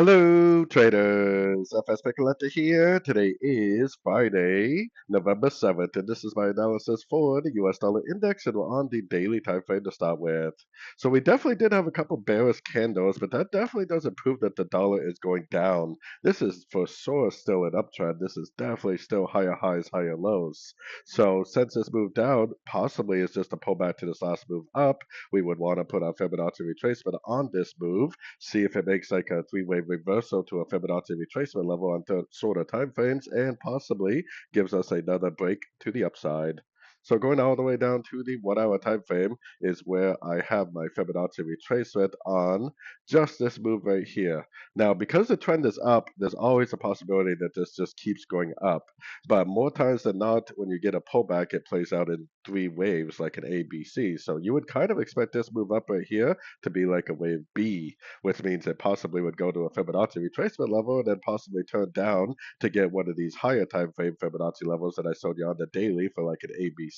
Hello, traders. FX Pip Collector here. Today is Friday, November 7th, and this is my analysis for the US dollar index, and we're on the daily time frame to start with. So we definitely did have a couple bearish candles, but that definitely doesn't prove that the dollar is going down. This is for sure still an uptrend. This is definitely still higher highs, higher lows. So since this move down, possibly it's just a pullback to this last move up, we would want to put our Fibonacci retracement on this move, see if it makes like a three-wave reversal to a Fibonacci retracement level on shorter time frames, and possibly gives us another break to the upside. So going all the way down to the 1 hour time frame is where I have my Fibonacci retracement on just this move right here. Now, because the trend is up, there's always a possibility that this just keeps going up. But more times than not, when you get a pullback, it plays out in three waves like an ABC. So you would kind of expect this move up right here to be like a wave B, which means it possibly would go to a Fibonacci retracement level and then possibly turn down to get one of these higher time frame Fibonacci levels that I showed you on the daily for like an ABC.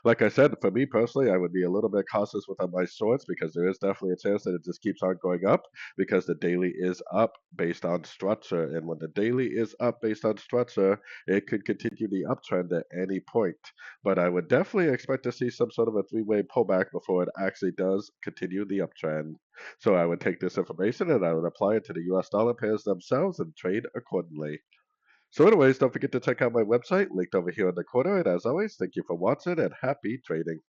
Like I said, for me personally, I would be a little bit cautious with my shorts because there is definitely a chance that it just keeps on going up because the daily is up based on structure. And when the daily is up based on structure, it could continue the uptrend at any point. But I would definitely expect to see some sort of a three-way pullback before it actually does continue the uptrend. So I would take this information and I would apply it to the US dollar pairs themselves and trade accordingly. So anyways, don't forget to check out my website linked over here in the corner. And as always, thank you for watching and happy trading.